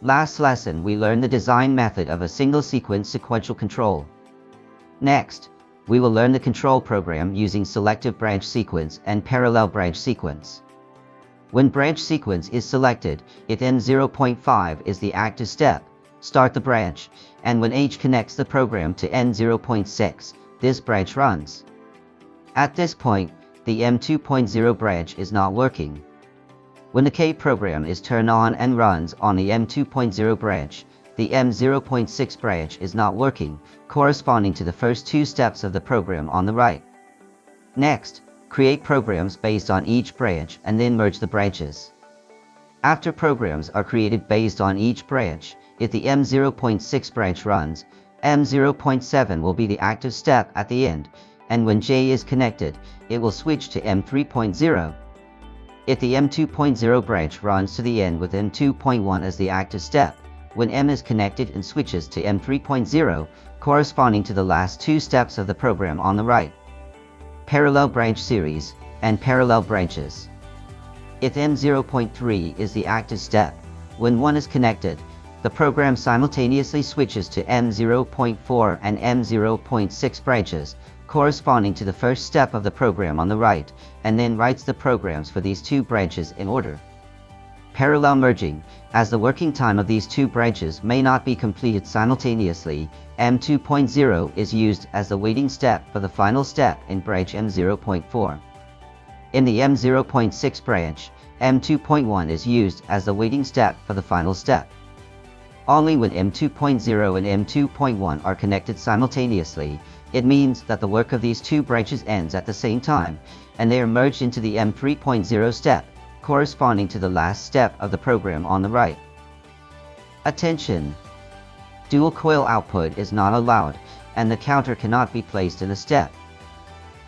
Last lesson we learned the design method of a single sequence sequential control. Next, we will learn the control program using selective branch sequence and parallel branch sequence. When branch sequence is selected, if N0.5 is the active step, start the branch, and when H connects the program to N0.6, this branch runs. At this point, the M2.0 branch is not working. When the K program is turned on and runs on the M2.0 branch, the M0.6 branch is not working, corresponding to the first two steps of the program on the right. Next, create programs based on each branch and then merge the branches. After programs are created based on each branch, if the M0.6 branch runs, M0.7 will be the active step at the end, and when J is connected, it will switch to M3.0. If the M2.0 branch runs to the end with M2.1 as the active step, when M is connected and switches to M3.0, corresponding to the last two steps of the program on the right. Parallel branch series and parallel branches. If M0.3 is the active step, when one is connected, the program simultaneously switches to M0.4 and M0.6 branches, corresponding to the first step of the program on the right, and then writes the programs for these two branches in order. Parallel merging, as the working time of these two branches may not be completed simultaneously, M2.0 is used as the waiting step for the final step in branch M0.4. In the M0.6 branch, M2.1 is used as the waiting step for the final step. Only when M2.0 and M2.1 are connected simultaneously, it means that the work of these two branches ends at the same time, and they are merged into the M3.0 step, corresponding to the last step of the program on the right. Attention! Dual coil output is not allowed, and the counter cannot be placed in a step.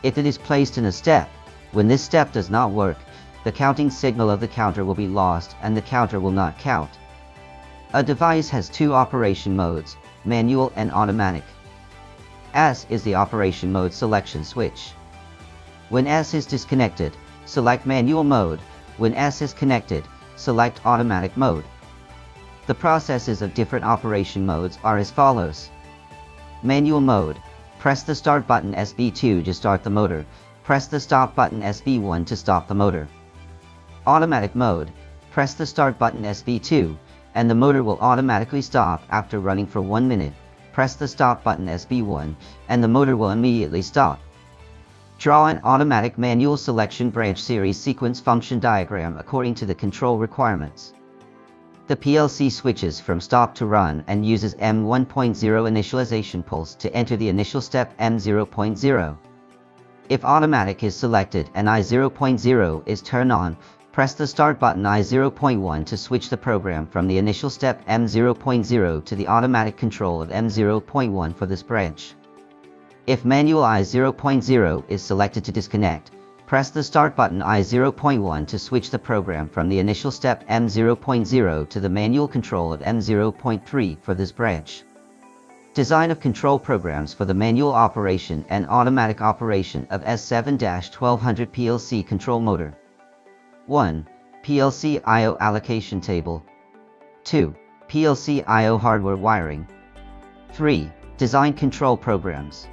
If it is placed in a step, when this step does not work, the counting signal of the counter will be lost and the counter will not count. A device has two operation modes, manual and automatic. S is the operation mode selection switch. When S is disconnected, select manual mode. When S is connected, select automatic mode. The processes of different operation modes are as follows. Manual mode. Press the start button SB2 to start the motor. Press the stop button SB1 to stop the motor. Automatic mode. Press the start button SB2, and the motor will automatically stop after running for 1 minute. Press the stop button SB1, and the motor will immediately stop. Draw an automatic manual selection branch series sequence function diagram according to the control requirements. The PLC switches from stop to run and uses M1.0 initialization pulse to enter the initial step M0.0. If automatic is selected and I0.0 is turned on, press the start button I0.1 to switch the program from the initial step M0.0 to the automatic control of M0.1 for this branch. If manual I0.0 is selected to disconnect, press the start button I0.1 to switch the program from the initial step M0.0 to the manual control of M0.3 for this branch. Design of control programs for the manual operation and automatic operation of S7-1200 PLC control motor. 1. PLC I/O allocation table. 2. PLC I/O hardware wiring. 3. Design control programs.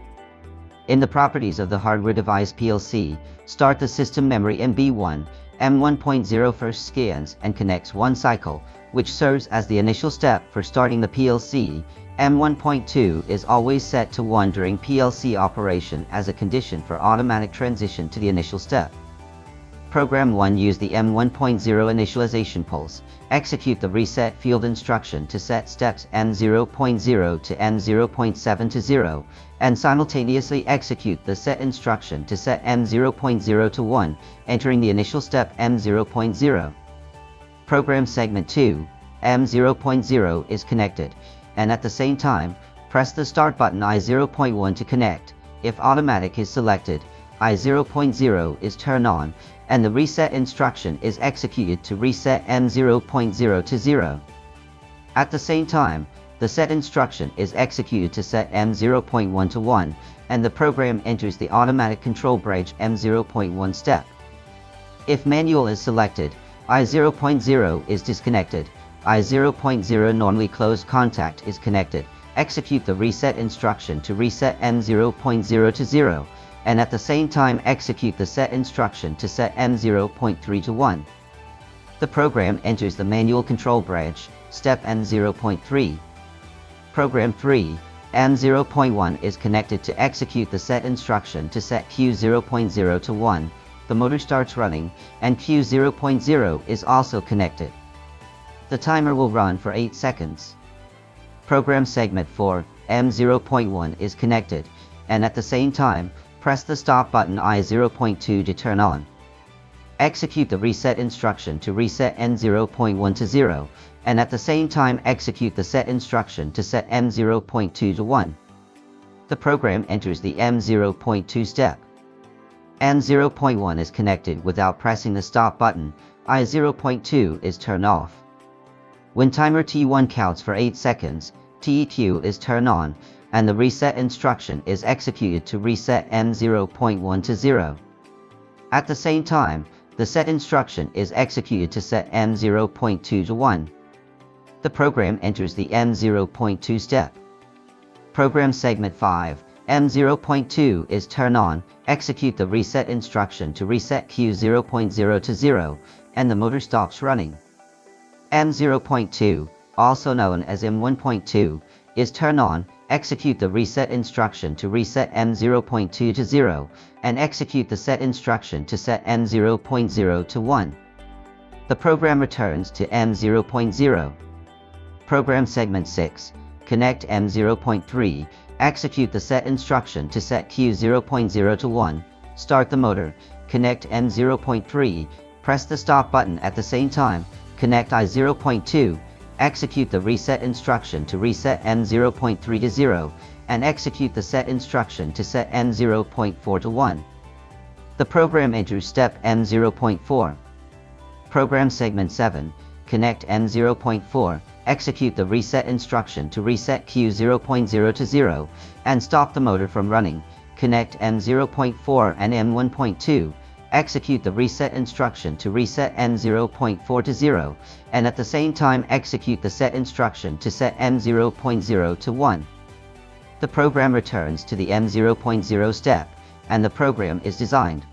In the properties of the hardware device PLC, start the system memory MB1, M1.0 first scans and connects one cycle, which serves as the initial step for starting the PLC. M1.2 is always set to 1 during PLC operation as a condition for automatic transition to the initial step. Program 1 use the M1.0 initialization pulse, execute the reset field instruction to set steps M0.0 to M0.7 to 0, and simultaneously execute the set instruction to set M0.0 to 1, entering the initial step M0.0. Program segment 2, M0.0 is connected, and at the same time, press the start button I0.1 to connect. If automatic is selected, I0.0 is turned on, and the reset instruction is executed to reset M0.0 to 0. At the same time, the set instruction is executed to set M0.1 to 1, and the program enters the automatic control branch M0.1 step. If manual is selected, I0.0 is disconnected, I0.0 normally closed contact is connected. Execute the reset instruction to reset M0.0 to 0, and at the same time execute the set instruction to set M0.3 to 1. The program enters the manual control branch, step M0.3. Program 3, M0.1 is connected to execute the set instruction to set Q0.0 to 1. The motor starts running, and Q0.0 is also connected. The timer will run for 8 seconds. Program segment 4, M0.1 is connected, and at the same time, press the stop button I0.2 to turn on. Execute the reset instruction to reset M0.1 to 0, and at the same time execute the set instruction to set M0.2 to 1. The program enters the M0.2 step. M0.1 is connected without pressing the stop button, I0.2 is turned off. When timer T1 counts for 8 seconds, TEQ is turned on, and the reset instruction is executed to reset M0.1 to 0. At the same time, the set instruction is executed to set M0.2 to 1. The program enters the M0.2 step. Program segment 5, M0.2 is turned on, execute the reset instruction to reset Q0.0 to 0, and the motor stops running. M0.2, also known as M1.2, is turned on, execute the reset instruction to reset M0.2 to 0, and execute the set instruction to set M0.0 to 1. The program returns to M0.0. Program segment 6, connect M0.3, execute the set instruction to set Q0.0 to 1, start the motor, connect M0.3, press the stop button at the same time, connect I0.2, execute the reset instruction to reset M0.3 to 0, and execute the set instruction to set M0.4 to 1. The program enters step M0.4. Program segment 7, connect M0.4, execute the reset instruction to reset Q0.0 to 0, and stop the motor from running, connect M0.4 and M1.2, execute the reset instruction to reset M0.4 to 0, and at the same time execute the set instruction to set M0.0 to 1. The program returns to the M0.0 step, and the program is designed.